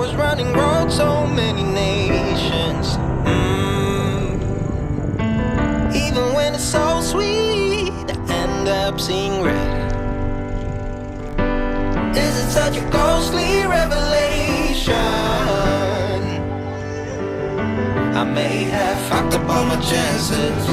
was running road so many nations. Even when it's so sweet, I end up seeing red. Is it such a ghostly revelation? I may have fucked up all my chances.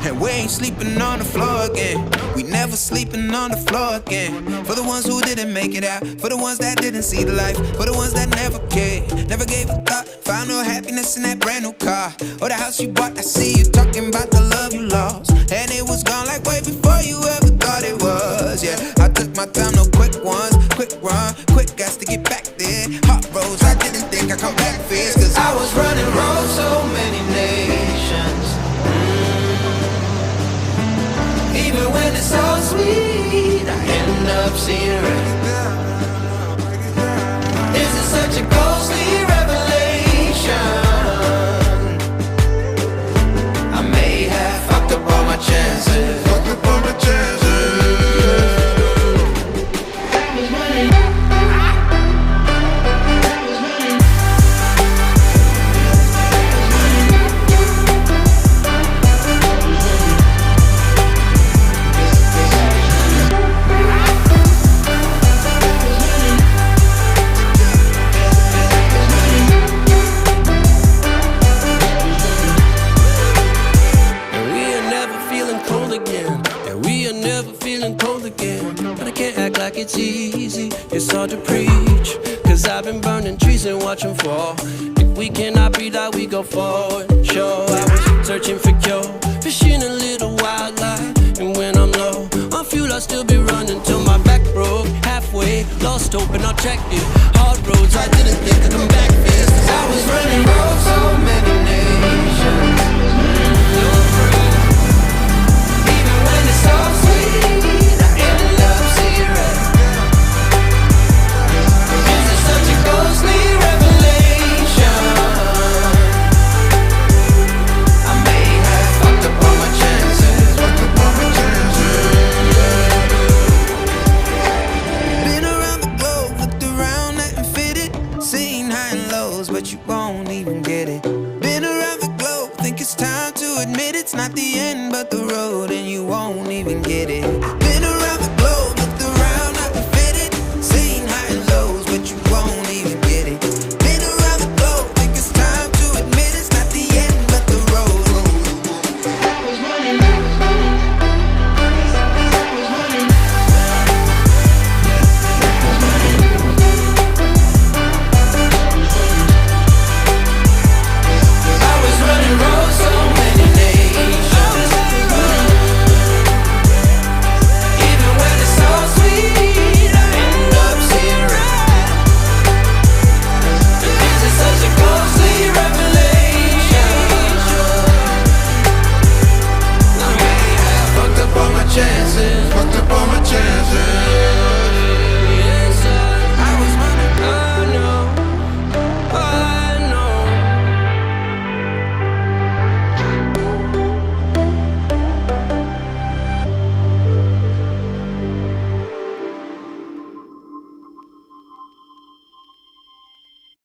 And we ain't sleeping on the floor again. We never sleeping on the floor again. For the ones who didn't make it out, for the ones that didn't see the life, for the ones that never cared, never gave a thought, found no happiness in that brand new car or the house you bought. I see you talking about the love you lost, and it was gone like way before you ever thought it was. Yeah, I took my time, no quick ones, quick run, quick gas to get back there. Hot roads, I didn't think I'd come back fast, cause I was running road so many nations. Even when it's so sweet, I end up seeing red. Is it such a ghostly revelation? I may have fucked up all my chances. It's easy, it's hard to preach, cause I've been burning trees and watch them fall. If we cannot breathe out, we go forward. Sure, I was searching for cure, fishing a little wildlife. And when I'm low on fuel, I'll still be running till my back broke. Halfway, lost hope and I'll track it. Hard roads, I didn't think I'd come back fast. I was running roads so many nations. Even when it's so sweet, I end up seeing red. Such a ghostly revelation. I may have fucked up all my chances. been around the globe, looked around, nothing fitted. Seen high and but you won't even get it. Been around the globe, think it's time to admit it's not the